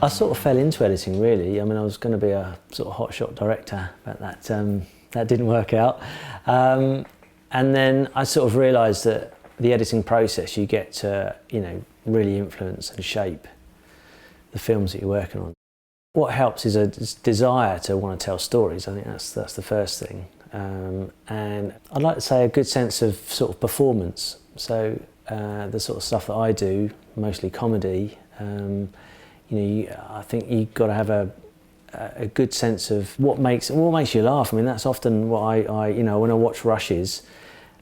I sort of fell into editing, really. I mean, I was going to be a sort of hotshot director, but that didn't work out. And then I sort of realised that the editing process, you get to, really influence and shape the films that you're working on. What helps is a desire to want to tell stories. I think that's the first thing. And I'd like to say a good sense of sort of performance. So the sort of stuff that I do, mostly comedy, I think you've got to have a good sense of what makes you laugh. I mean, that's often what I when I watch rushes,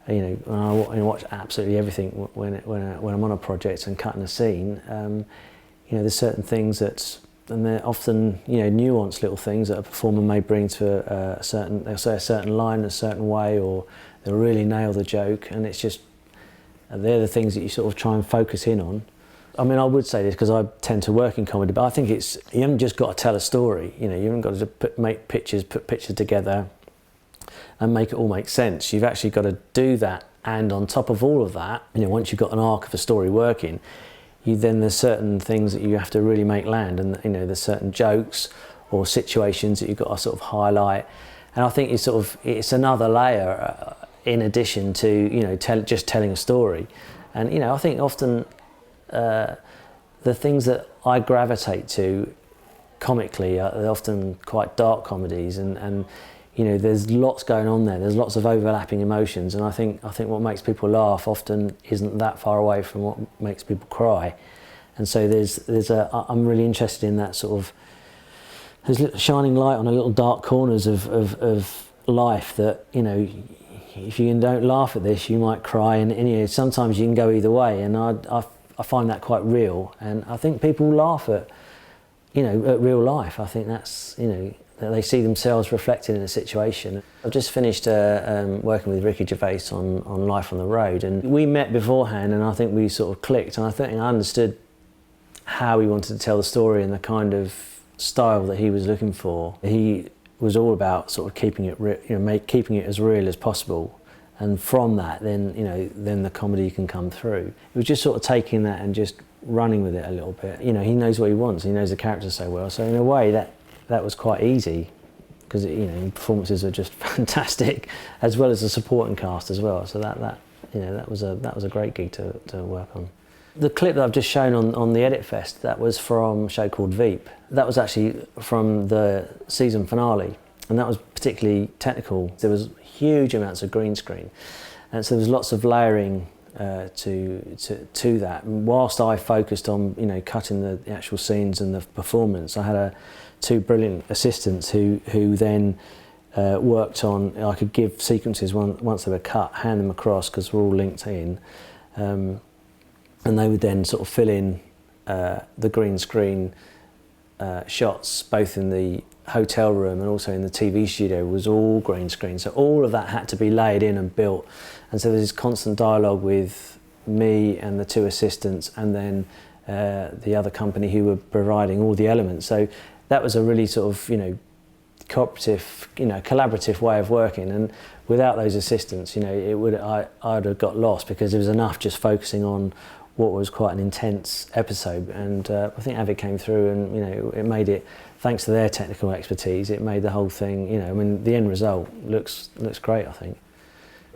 when I watch absolutely everything when I'm on a project and cutting a scene. There's certain things and they're often nuanced little things that a performer may bring to they'll say a certain line in a certain way, or they'll really nail the joke, and it's just they're the things that you sort of try and focus in on. I mean, I would say this because I tend to work in comedy, but I think you haven't just got to tell a story. You haven't got to put pictures together and make it all make sense. You've actually got to do that, and on top of all of that, once you've got an arc of a story working, there's certain things that you have to really make land, and there's certain jokes or situations that you've got to sort of highlight. And I think it's another layer in addition to just telling a story. And I think often the things that I gravitate to comically are often quite dark comedies, and there's lots going on there. There's lots of overlapping emotions, and I think what makes people laugh often isn't that far away from what makes people cry. And so I'm really interested in that sort of there's shining light on a little dark corners of life that if you don't laugh at this, you might cry, and sometimes you can go either way. And I find that quite real, and I think people laugh at real life. I think that's that they see themselves reflected in a situation. I've just finished working with Ricky Gervais on Life on the Road, and we met beforehand, and I think we sort of clicked, and I think I understood how he wanted to tell the story and the kind of style that he was looking for. He was all about sort of keeping it as real as possible. And from that, then the comedy can come through. It was just sort of taking that and just running with it a little bit. He knows what he wants. He knows the characters so well. So in a way, that was quite easy, because performances are just fantastic, as well as the supporting cast as well. So that was a great gig to work on. The clip that I've just shown on the Edit Fest, that was from a show called Veep. That was actually from the season finale, and that was particularly technical. There was huge amounts of green screen, and so there was lots of layering to that. And whilst I focused on cutting the actual scenes and the performance, I had two brilliant assistants who then worked on. I could give sequences once they were cut, hand them across because we're all linked in, and they would then sort of fill in the green screen shots, both in the hotel room and also in the TV studio was all green screen. So all of that had to be laid in and built. And so there's this constant dialogue with me and the two assistants, and then the other company who were providing all the elements. So that was a really sort of, cooperative, collaborative way of working. And without those assistants, I'd have got lost, because there was enough just focusing on what was quite an intense episode. And I think Avid came through, and it made it, thanks to their technical expertise, it made the whole thing, the end result looks great, I think.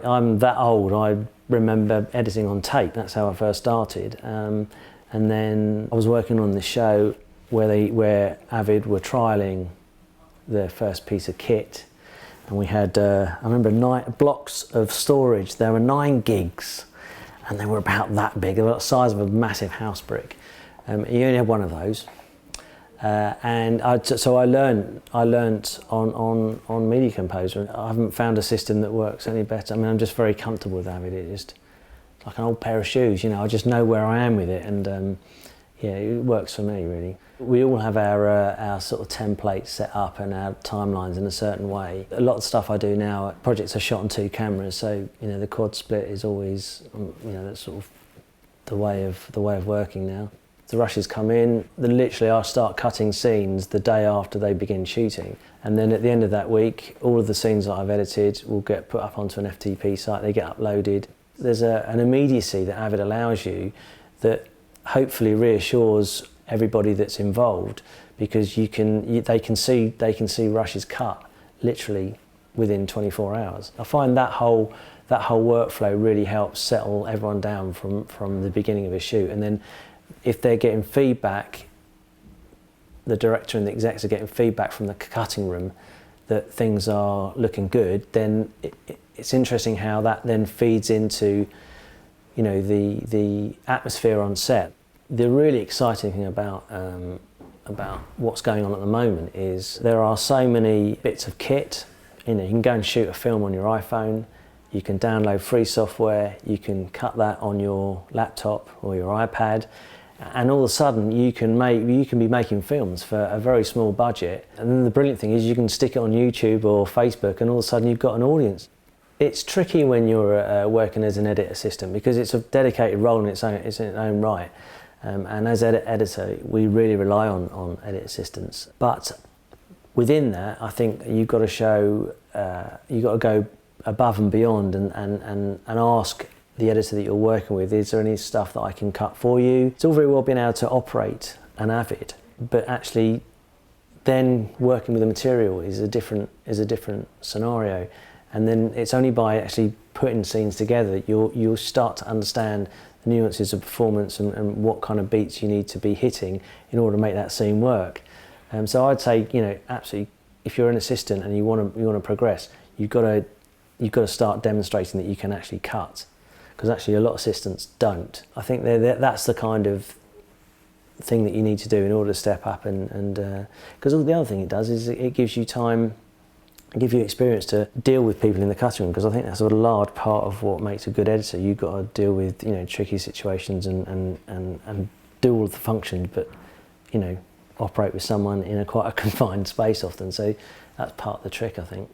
I'm that old, I remember editing on tape. That's how I first started. And then I was working on this show where Avid were trialling their first piece of kit, and we had I remember 9 blocks of storage. There were 9 gigs, and they were about that big. They were the size of a massive house brick. You only had one of those, and so I learned on Media Composer. I haven't found a system that works any better. I mean, I'm just very comfortable with Avid. It's just like an old pair of shoes. I just know where I am with it, and yeah, it works for me really. We all have our sort of templates set up and our timelines in a certain way. A lot of the stuff I do now, projects are shot on 2 cameras, so the quad split is always that's sort of the way of working now. The rushes come in, then literally I start cutting scenes the day after they begin shooting, and then at the end of that week, all of the scenes that I've edited will get put up onto an FTP site. They get uploaded. There's an immediacy that Avid allows you that hopefully reassures everybody that's involved, because they can see rushes cut literally within 24 hours. I find that whole workflow really helps settle everyone down from the beginning of a shoot. And then if they're getting feedback, the director and the execs are getting feedback from the cutting room that things are looking good, then it's interesting how that then feeds into, you know, the atmosphere on set. The really exciting thing about what's going on at the moment is there are so many bits of kit. You know, you can go and shoot a film on your iPhone, you can download free software, you can cut that on your laptop or your iPad, and all of a sudden you can be making films for a very small budget. And then the brilliant thing is you can stick it on YouTube or Facebook, and all of a sudden you've got an audience. It's tricky when you're working as an edit assistant, because it's a dedicated role in its own right. And as editor, we really rely on edit assistants. But within that, I think you've got to show, you've got to go above and beyond and ask the editor that you're working with, is there any stuff that I can cut for you? It's all very well being able to operate an Avid, but actually then working with the material is a different scenario. And then it's only by actually putting scenes together that you'll start to understand the nuances of performance and what kind of beats you need to be hitting in order to make that scene work. So I'd say, you know, absolutely, if you're an assistant and you want to progress, you've got to start demonstrating that you can actually cut, because actually a lot of assistants don't. I think that's the kind of thing that you need to do in order to step up, and because the other thing it does is it gives you time, give you experience to deal with people in the cutting room, because I think that's a large part of what makes a good editor. You've got to deal with, you know, tricky situations and do all of the functions, but, you know, operate with someone in quite a confined space often. So that's part of the trick, I think.